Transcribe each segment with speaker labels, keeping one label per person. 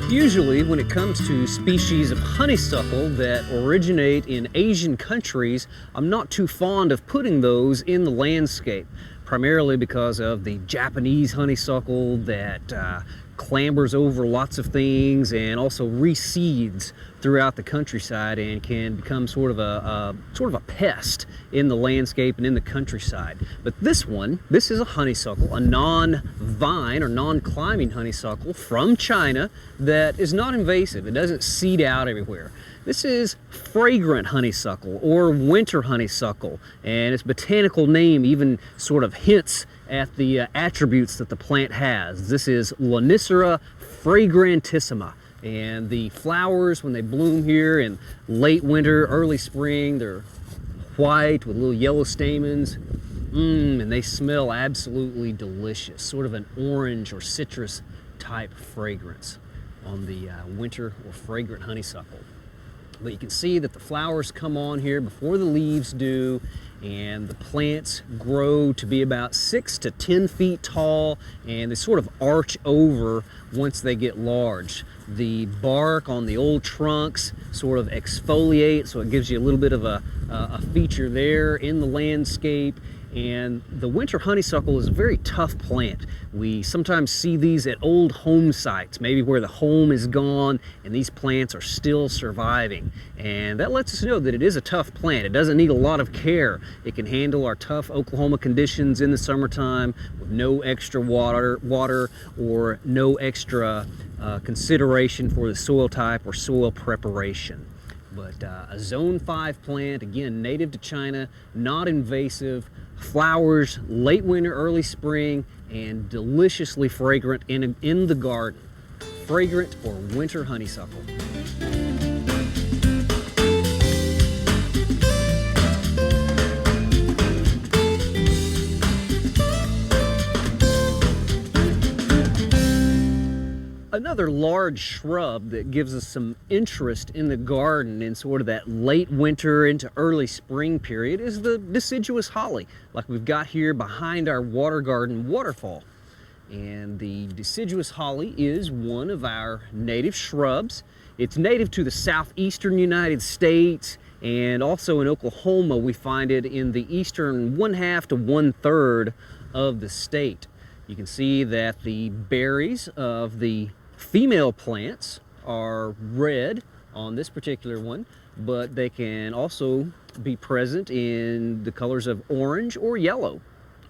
Speaker 1: Usually, when it comes to species of honeysuckle that originate in Asian countries, I'm not too fond of putting those in the landscape, primarily because of the Japanese honeysuckle that clambers over lots of things and also reseeds throughout the countryside and can become sort of a pest in the landscape and in the countryside. But this is a honeysuckle, a non-vine or non-climbing honeysuckle from China that is not invasive. It doesn't seed out everywhere. This is fragrant honeysuckle or winter honeysuckle, and its botanical name even sort of hints at the attributes that the plant has. This is Loricera fragrantissima, and the flowers, when they bloom here in late winter, early spring, they're white with little yellow stamens, and they smell absolutely delicious, sort of an orange or citrus type fragrance on the winter or fragrant honeysuckle. But you can see that the flowers come on here before the leaves do, and the plants grow to be about 6 to 10 feet tall, and they sort of arch over once they get large. The bark on the old trunks sort of exfoliate, so it gives you a little bit of a feature there in the landscape. And the winter honeysuckle is a very tough plant. We sometimes see these at old home sites, maybe where the home is gone and these plants are still surviving. And that lets us know that it is a tough plant. It doesn't need a lot of care. It can handle our tough Oklahoma conditions in the summertime with no extra water or no extra consideration for the soil type or soil preparation. But a Zone 5 plant, again, native to China, not invasive, flowers late winter, early spring, and deliciously fragrant in the garden. Fragrant or winter honeysuckle. Another large shrub that gives us some interest in the garden in sort of that late winter into early spring period is the deciduous holly, like we've got here behind our water garden waterfall. And the deciduous holly is one of our native shrubs. It's native to the southeastern United States, and also in Oklahoma we find it in the eastern 1/2 to 1/3 of the state. You can see that the berries of the female plants are red on this particular one, but they can also be present in the colors of orange or yellow.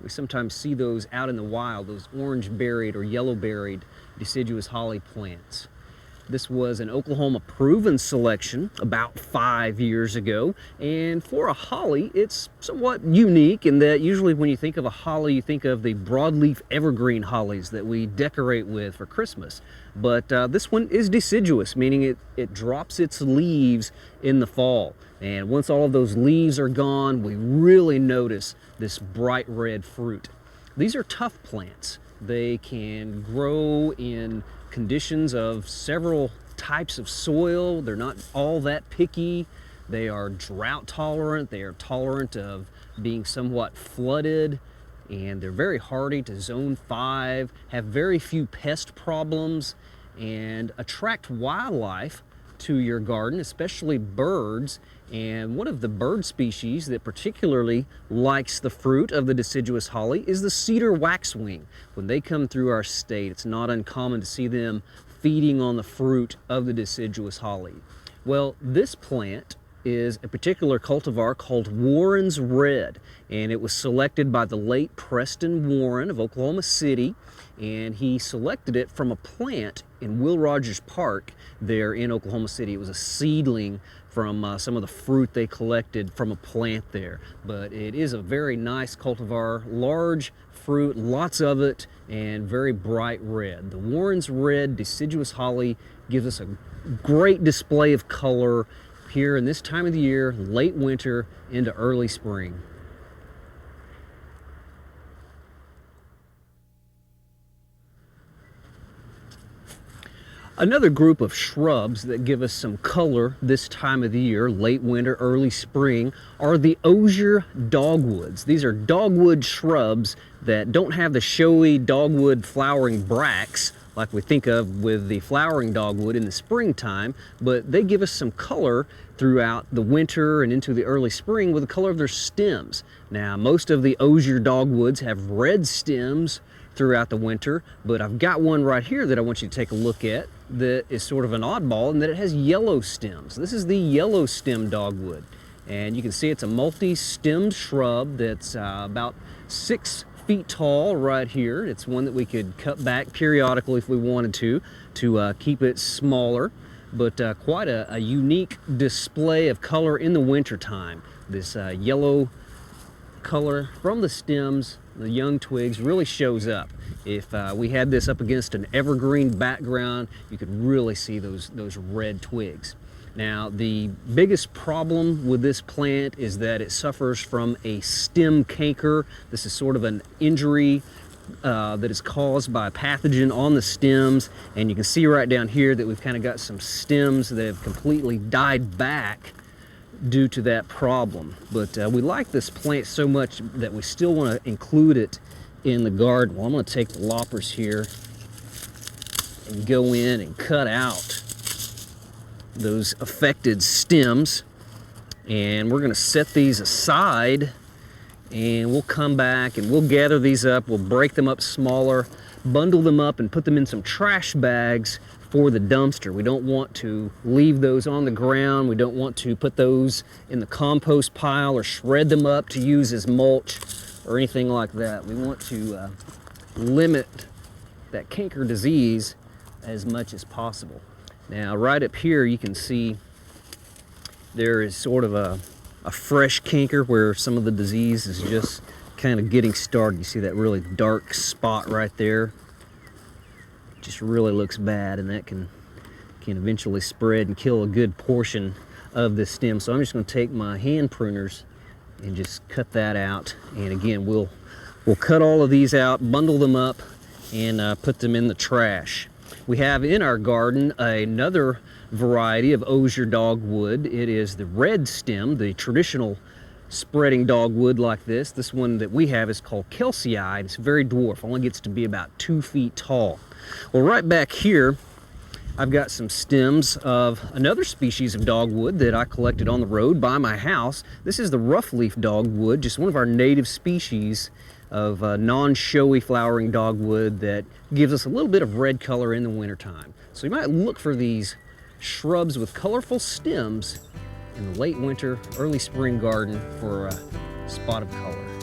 Speaker 1: We sometimes see those out in the wild, those orange-berried or yellow-berried deciduous holly plants. This was an Oklahoma proven selection about 5 years ago, and for a holly, it's somewhat unique in that usually when you think of a holly, you think of the broadleaf evergreen hollies that we decorate with for Christmas. But this one is deciduous, meaning it drops its leaves in the fall. And once all of those leaves are gone, we really notice this bright red fruit. These are tough plants. They can grow in conditions of several types of soil. They're not all that picky. They are drought tolerant. They are tolerant of being somewhat flooded, and they're very hardy to Zone 5, have very few pest problems, and attract wildlife to your garden, especially birds. And one of the bird species that particularly likes the fruit of the deciduous holly is the cedar waxwing. When they come through our state, it's not uncommon to see them feeding on the fruit of the deciduous holly. Well, this plant is a particular cultivar called Warren's Red, and it was selected by the late Preston Warren of Oklahoma City, and he selected it from a plant in Will Rogers Park there in Oklahoma City. It was a seedling from some of the fruit they collected from a plant there. But it is a very nice cultivar, large fruit, lots of it, and very bright red. The Warren's Red deciduous holly gives us a great display of color here in this time of the year, late winter into early spring. Another group of shrubs that give us some color this time of the year, late winter, early spring, are the osier dogwoods. These are dogwood shrubs that don't have the showy dogwood flowering bracts like we think of with the flowering dogwood in the springtime, but they give us some color throughout the winter and into the early spring with the color of their stems. Now, most of the osier dogwoods have red stems throughout the winter, but I've got one right here that I want you to take a look at that is sort of an oddball in that it has yellow stems. This is the yellow stem dogwood, and you can see it's a multi-stemmed shrub that's about 6 feet tall right here. It's one that we could cut back periodically if we wanted to keep it smaller, but quite a unique display of color in the winter time. This yellow color from the stems, the young twigs, really shows up. If we had this up against an evergreen background, you could really see those red twigs. Now, the biggest problem with this plant is that it suffers from a stem canker. This is sort of an injury that is caused by a pathogen on the stems, and you can see right down here that we've kind of got some stems that have completely died back due to that problem. But we like this plant so much that we still want to include it in the garden. Well, I'm going to take the loppers here and go in and cut out those affected stems, and we're going to set these aside, and we'll come back and we'll gather these up. We'll break them up smaller, bundle them up, and put them in some trash bags for the dumpster. We don't want to leave those on the ground. We don't want to put those in the compost pile or shred them up to use as mulch or anything like that. We want to limit that canker disease as much as possible. Now, right up here, you can see there is sort of a fresh canker where some of the disease is just kind of getting started. You see that really dark spot right there? Just really looks bad, and that can eventually spread and kill a good portion of this stem. So I'm just going to take my hand pruners and just cut that out. And again, we'll cut all of these out, bundle them up, and put them in the trash. We have in our garden another variety of osier dogwood. It is the red stem, the traditional spreading dogwood like this. This one that we have is called Kelseyii. It's very dwarf, only gets to be about 2 feet tall. Well, right back here, I've got some stems of another species of dogwood that I collected on the road by my house. This is the roughleaf dogwood, just one of our native species of non-showy flowering dogwood that gives us a little bit of red color in the wintertime. So you might look for these shrubs with colorful stems in the late winter, early spring garden for a spot of color.